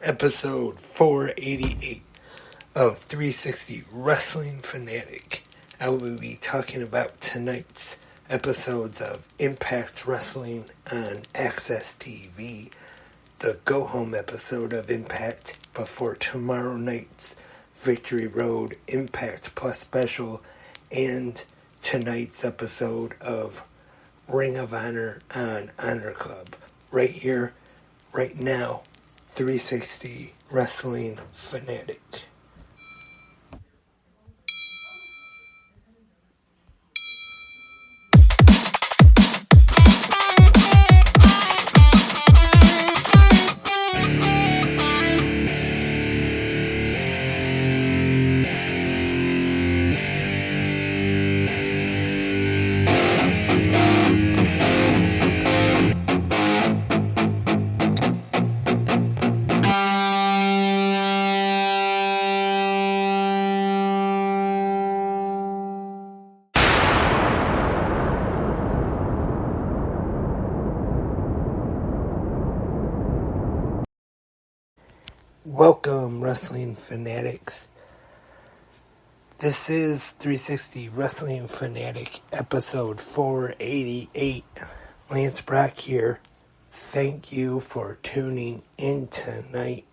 episode 488 of 360 Wrestling Fanatic. I will be talking about tonight's episodes of Impact Wrestling on Access TV, the go-home episode of Impact before tomorrow night's Victory Road Impact Plus special, and tonight's episode of Ring of Honor on Honor Club. Right here, right now, 360 Wrestling Fanatic. Welcome, Wrestling Fanatics. This is 360 Wrestling Fanatic, episode 488. Lance Brock here. Thank you for tuning in tonight.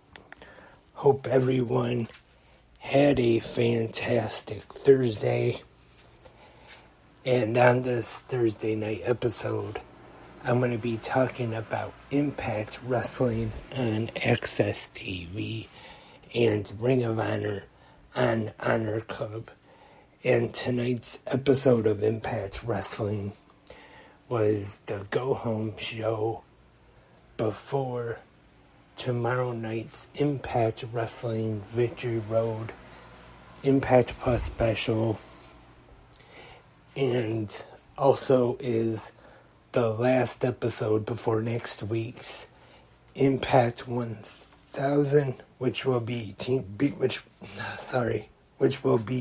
Hope everyone had a fantastic Thursday. And on this Thursday night episode, I'm going to be talking about Impact Wrestling on Access TV and Ring of Honor on Honor Club. And tonight's episode of Impact Wrestling was the go-home show before tomorrow night's Impact Wrestling Victory Road Impact Plus special, and also is the last episode before next week's Impact 1000, which will be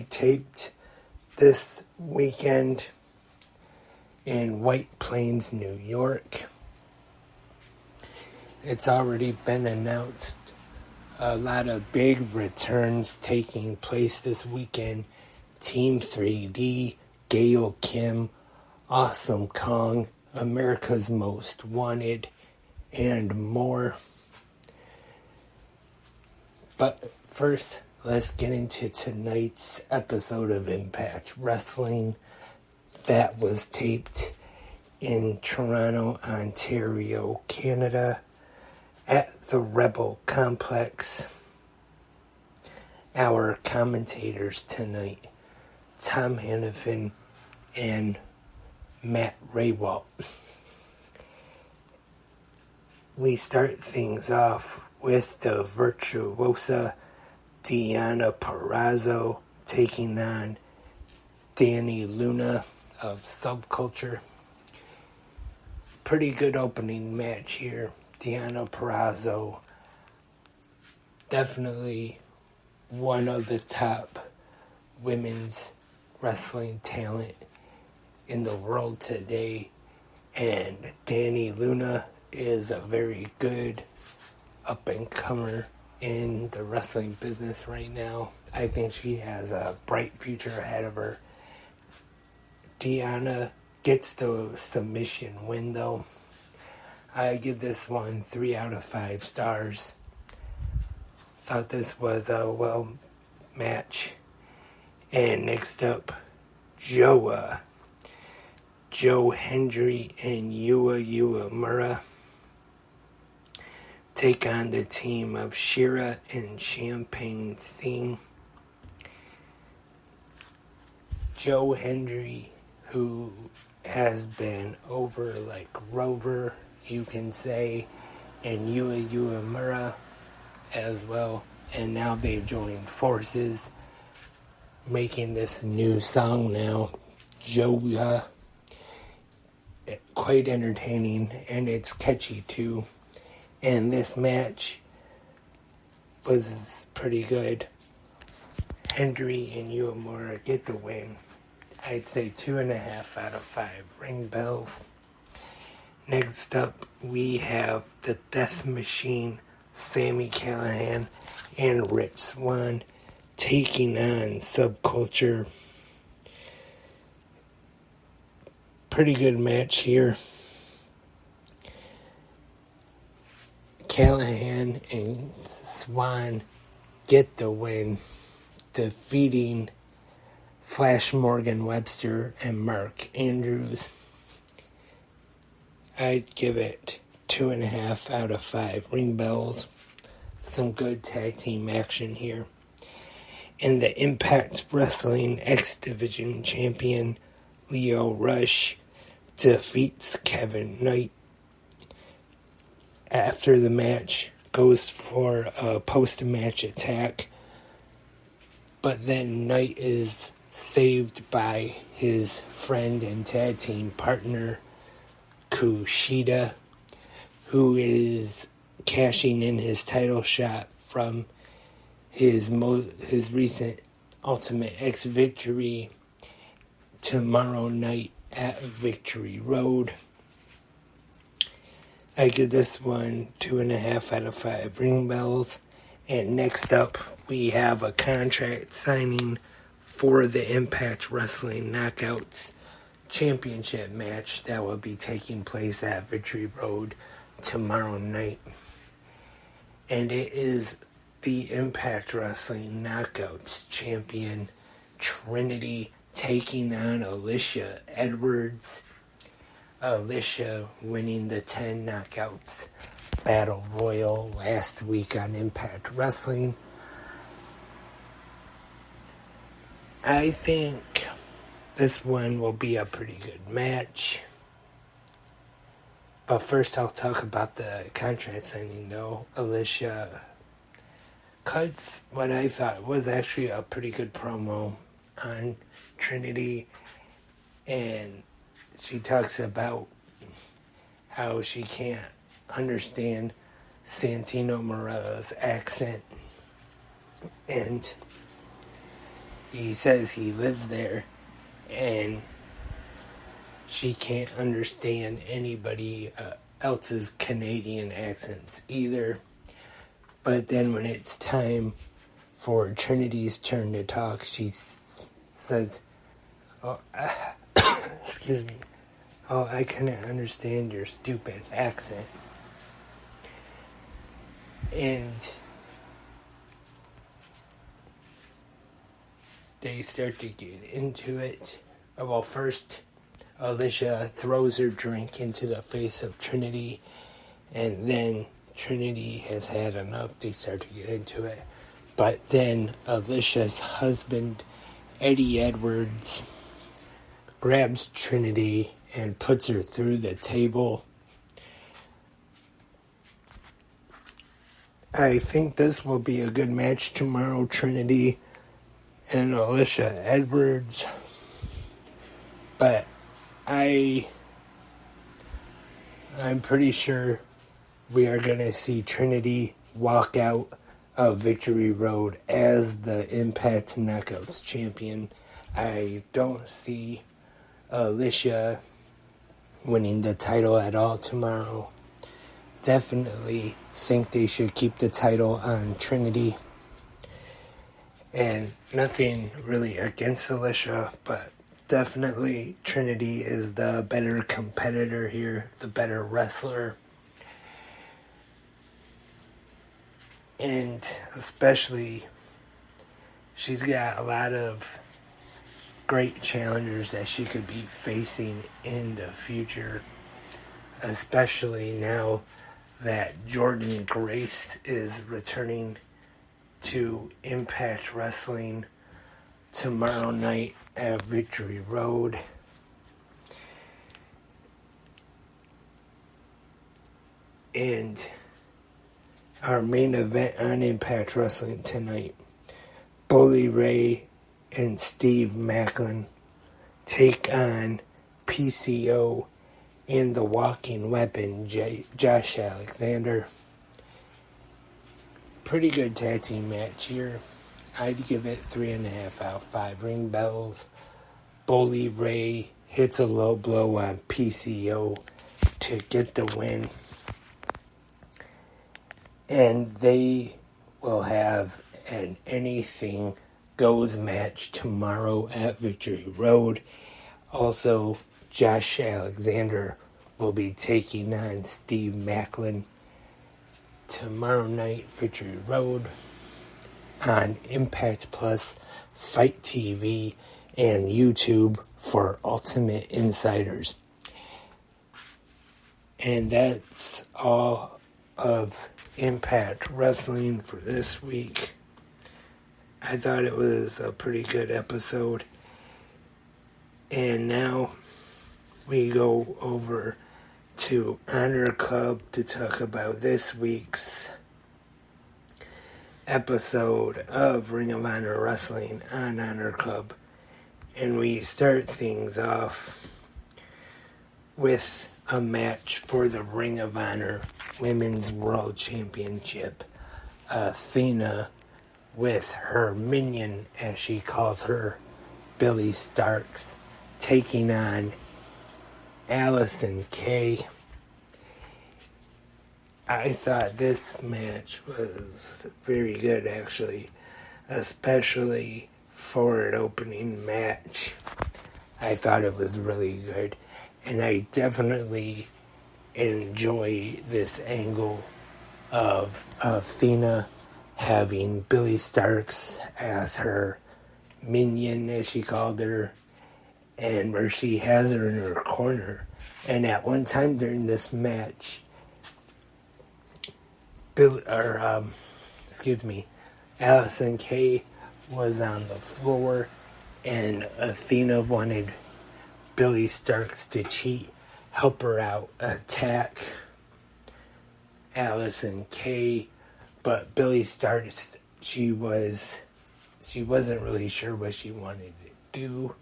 taped this weekend in White Plains, New York. It's already been announced. A lot of big returns taking place this weekend. Team 3D, Gail Kim, Awesome Kong, America's Most Wanted, and more. But first, let's get into tonight's episode of Impact Wrestling that was taped in Toronto, Ontario, Canada, at the Rebel Complex. Our commentators tonight, Tom Hannafin and Matt Raywalt. We start things off with the virtuosa Deonna Purrazzo taking on Danny Luna of Subculture. Pretty good opening match here. Deonna Purrazzo, definitely one of the top women's wrestling talent in the world today, and Danny Luna is a very good up-and-comer in the wrestling business right now. I think she has a bright future ahead of her. Deonna gets the submission win, though. I give this one 3 out of 5 stars. Thought this was a well match. And next up, Joe Hendry and Yua Mura take on the team of Shira and Champagne Singh. Joe Hendry, who has been over like Rover, you can say, and Yua Mura as well. And now they've joined forces, making this new song now, Joa. Quite entertaining, and it's catchy too. And this match was pretty good. Hendry and Uemura get the win. I'd say 2.5 out of 5 ring bells. Next up, we have the Death Machine Sami Callihan and Rich Swann taking on Subculture. Pretty good match here. Callihan and Swann get the win, defeating Flash Morgan Webster and Mark Andrews. I'd give it 2.5 out of 5 ring bells. Some good tag team action here. And the Impact Wrestling X Division champion Lio Rush defeats Kevin Knight. After the match, goes for a post-match attack, but then Knight is saved by his friend and tag team partner Kushida, who is cashing in his title shot from his recent Ultimate X victory tomorrow night at Victory Road. I give this one 2.5 out of 5 ring bells. And next up, we have a contract signing for the Impact Wrestling Knockouts Championship match that will be taking place at Victory Road tomorrow night. And it is the Impact Wrestling Knockouts champion Trinity taking on Alicia Edwards. Alicia winning the 10 Knockouts Battle Royal last week on Impact Wrestling. I think this one will be a pretty good match. But first I'll talk about the contract signing though. Alicia cuts what I thought was actually a pretty good promo on Trinity, and she talks about how she can't understand Santino Marella's accent, and he says he lives there, and she can't understand anybody else's Canadian accents either. But then when it's time for Trinity's turn to talk, she says, excuse me, I couldn't understand your stupid accent. And they start to get into it. Well, first, Alicia throws her drink into the face of Trinity, and then Trinity has had enough. They start to get into it. But then Alicia's husband, Eddie Edwards, grabs Trinity and puts her through the table. I think this will be a good match tomorrow, Trinity and Alicia Edwards. But I'm pretty sure we are going to see Trinity walk out of Victory Road as the Impact Knockouts champion. I don't see Alicia winning the title at all tomorrow. Definitely think they should keep the title on Trinity. And nothing really against Alicia, but definitely Trinity is the better competitor here, the better wrestler. And especially, she's got a lot of great challengers that she could be facing in the future, especially now that Jordan Grace is returning to Impact Wrestling tomorrow night at Victory Road. And our main event on Impact Wrestling tonight, Bully Ray and Steve Macklin take on PCO and the Walking Weapon, Josh Alexander. Pretty good tag team match here. I'd give it 3.5 out of 5 ring bells. Bully Ray hits a low blow on PCO to get the win. And they will have an Anything Goes match tomorrow at Victory Road. Also, Josh Alexander will be taking on Steve Macklin tomorrow night, Victory Road, on Impact Plus, Fight TV, and YouTube for Ultimate Insiders. And that's all of Impact Wrestling for this week. I thought it was a pretty good episode. And now we go over to Honor Club to talk about this week's episode of Ring of Honor Wrestling on Honor Club. And we start things off with a match for the Ring of Honor Women's World Championship. Athena with her minion, as she calls her, Billy Starks, taking on Allison Kay. I thought this match was very good, actually, especially for an opening match. I thought it was really good, and I definitely enjoy this angle of Athena having Billy Starks as her minion, as she called her, and where she has her in her corner. And at one time during this match, Allison Kay was on the floor, and Athena wanted Billy Starks to cheat, help her out, attack Allison Kay, but Billy Starks, she wasn't really sure what she wanted to do.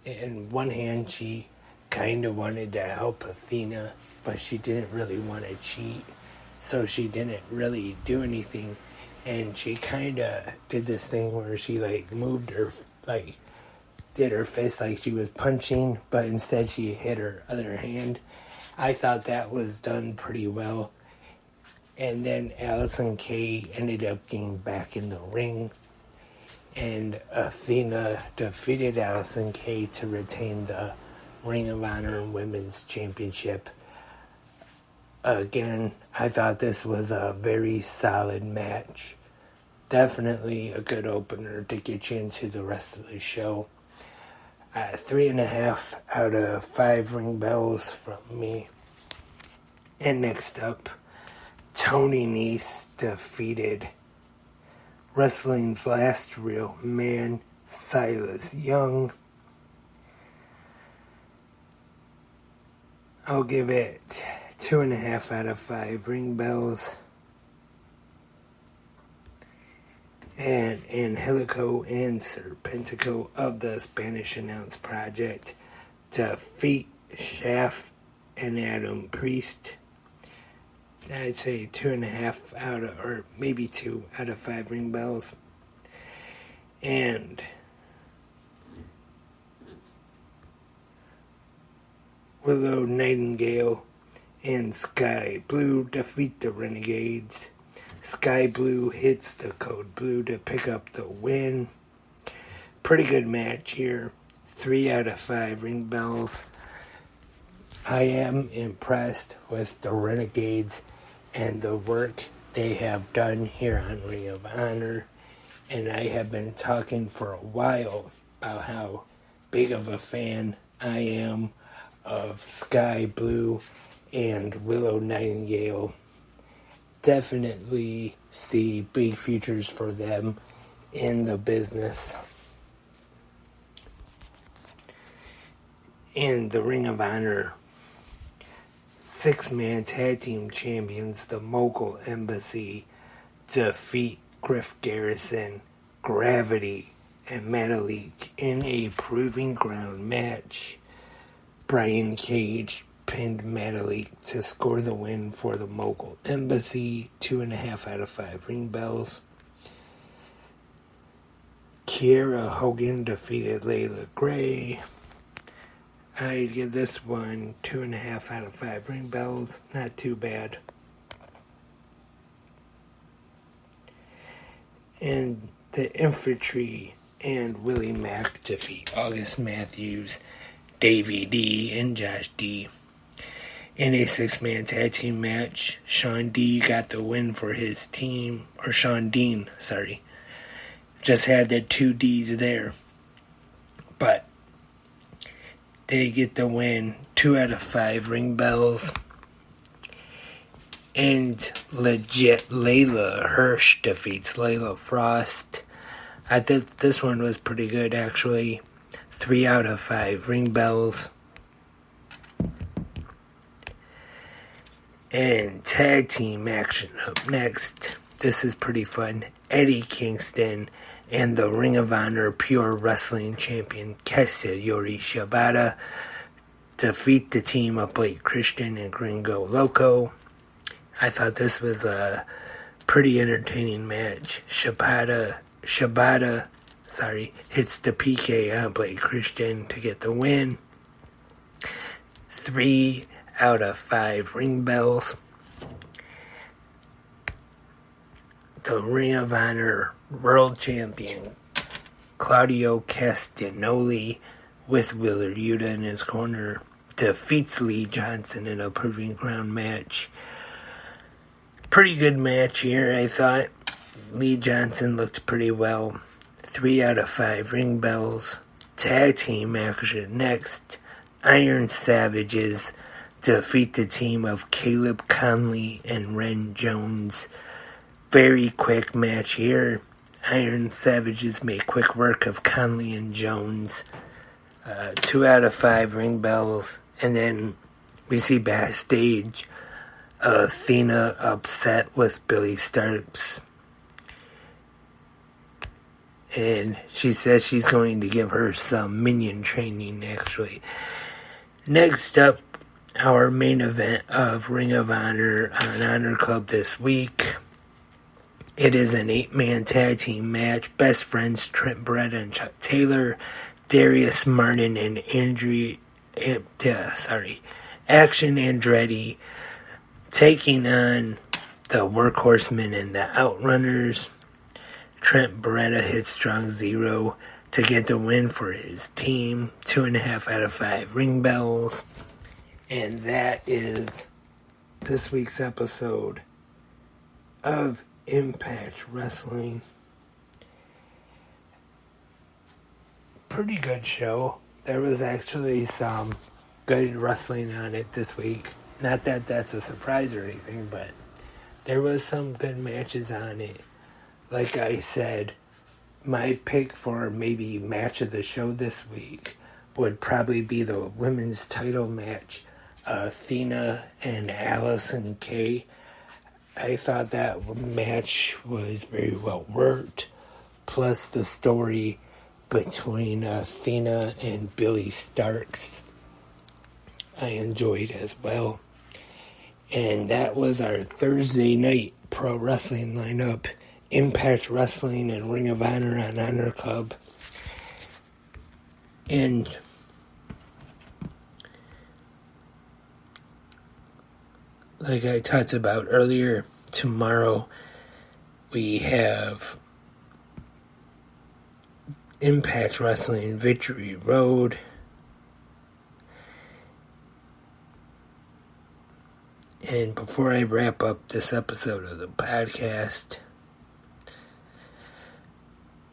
In one hand, she kind of wanted to help Athena, but she didn't really want to cheat, so she didn't really do anything. And she kind of did this thing where she moved her, did her fist like she was punching, but instead she hit her other hand. I thought that was done pretty well. And then Allison Kay ended up getting back in the ring, and Athena defeated Allison Kay to retain the Ring of Honor Women's Championship. Again, I thought this was a very solid match. Definitely a good opener to get you into the rest of the show. 3.5 out of 5 ring bells from me. And next up, Tony Nese defeated wrestling's last real man, Silas Young. I'll give it 2.5 out of 5 ring bells. And Angelico and Serpentico of the Spanish Announce Project defeat Shaft and Adam Priest. I'd say 2.5 out of, or maybe 2 out of 5 ring bells. And Willow Nightingale and Sky Blue defeat the Renegades. Sky Blue hits the code blue to pick up the win. Pretty good match here. 3 out of 5 ring bells. I am impressed with the Renegades and the work they have done here on Ring of Honor. And I have been talking for a while about how big of a fan I am of Sky Blue and Willow Nightingale. Definitely see big futures for them in the business. In the Ring of Honor 6-man tag team champions, the Mogul Embassy, defeat Griff Garrison, Gravity, and Metalik in a proving ground match. Brian Cage pinned Metalik to score the win for the Mogul Embassy. 2.5 out of 5 ring bells. Kiera Hogan defeated Layla Gray. I'd give this one 2.5 out of 5 ring bells. Not too bad. and the Infantry and Willie Mack defeat August Matthews, Davey D, and Josh D. In a 6-man tag team match, Sean D got the win for his team, or Sean Dean, sorry. Just had the 2 D's there. But they get the win, 2 out of 5 ring bells. And legit Layla Hirsch defeats Layla Frost. I thought this one was pretty good, actually. 3 out of 5 ring bells. And tag team action up next. This is pretty fun. Eddie Kingston and the Ring of Honor Pure Wrestling Champion Katsuyori Shibata defeat the team of Blake Christian and Gringo Loco. I thought this was a pretty entertaining match. Shibata hits the PK on Blake Christian to get the win. 3 out of 5 ring bells. The Ring of Honor World Champion Claudio Castagnoli, with Willard Yuta in his corner, defeats Lee Johnson in a proving ground match. Pretty good match here, I thought. Lee Johnson looked pretty well. 3 out of 5 ring bells. Tag team action next. Iron Savages defeat the team of Caleb Conley and Ren Jones. Very quick match here. Iron Savages make quick work of Conley and Jones. 2 out of 5 ring bells. And then we see backstage Athena upset with Billy Starks. And she says she's going to give her some minion training, actually. Next up, our main event of Ring of Honor on Honor Club this week. It is an 8-man tag team match. Best friends Trent Beretta and Chuck Taylor, Darius Martin and Action Andretti taking on the Workhorsemen and the Outrunners. Trent Beretta hits Strong Zero to get the win for his team. 2.5 out of 5 ring bells. And that is this week's episode of Impact Wrestling. Pretty good show. There was actually some good wrestling on it this week. Not that that's a surprise or anything, but there was some good matches on it. Like I said, my pick for maybe match of the show this week would probably be the women's title match, Athena and Allison Kay. I thought that match was very well worked, plus the story between Athena and Billy Starks I enjoyed as well. And that was our Thursday night pro wrestling lineup. Impact Wrestling and Ring of Honor on Honor Club. And like I talked about earlier, tomorrow we have Impact Wrestling Victory Road. And before I wrap up this episode of the podcast,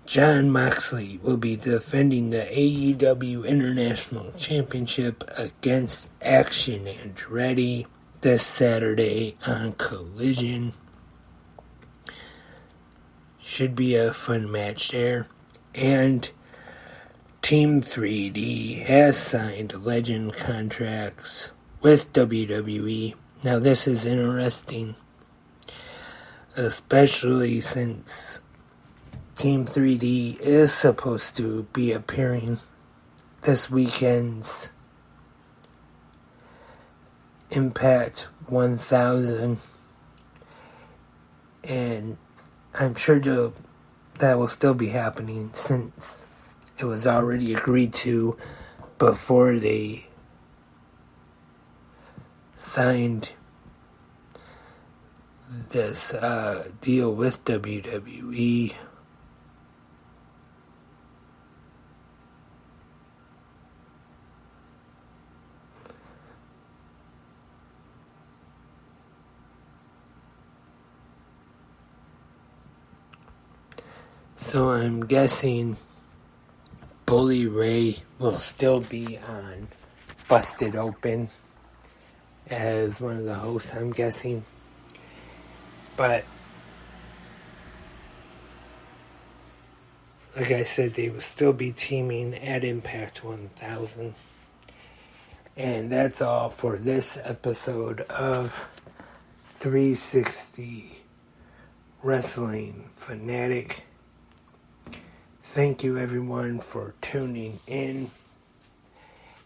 Jon Moxley will be defending the AEW International Championship against Action Andretti this Saturday on Collision. Should be a fun match there. And Team 3D has signed legend contracts with WWE. Now this is interesting, especially since Team 3D is supposed to be appearing this weekend's Impact 1000, and I'm sure that will still be happening since it was already agreed to before they signed this deal with WWE. So I'm guessing Bully Ray will still be on Busted Open as one of the hosts, I'm guessing. But like I said, they will still be teaming at Impact 1000. And that's all for this episode of 360 Wrestling Fanatic. Thank you everyone for tuning in.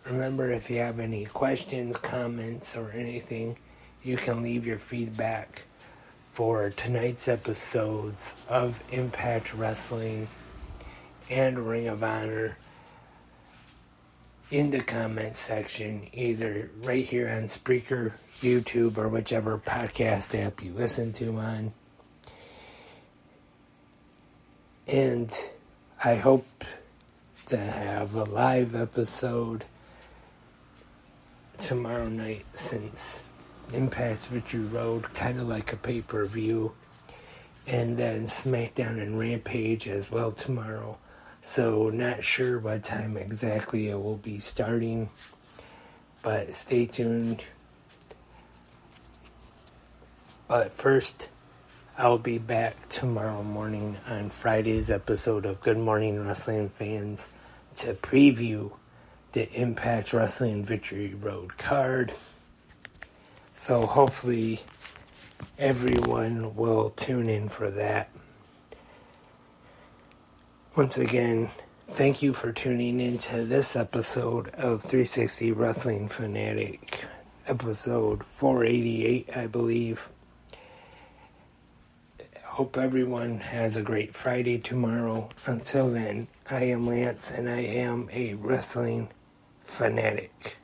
Remember, if you have any questions, comments, or anything, you can leave your feedback for tonight's episodes of Impact Wrestling and Ring of Honor in the comments section, either right here on Spreaker, YouTube, or whichever podcast app you listen to on. And I hope to have a live episode tomorrow night, since Impact's Victory Road, kind of like a pay-per-view, and then SmackDown and Rampage as well tomorrow. So not sure what time exactly it will be starting, but stay tuned. But first, I'll be back tomorrow morning on Friday's episode of Good Morning Wrestling Fans to preview the Impact Wrestling Victory Road card. So hopefully everyone will tune in for that. Once again, thank you for tuning into this episode of 360 Wrestling Fanatic, episode 488, I believe. Hope everyone has a great Friday tomorrow. Until then, I am Lance, and I am a wrestling fanatic.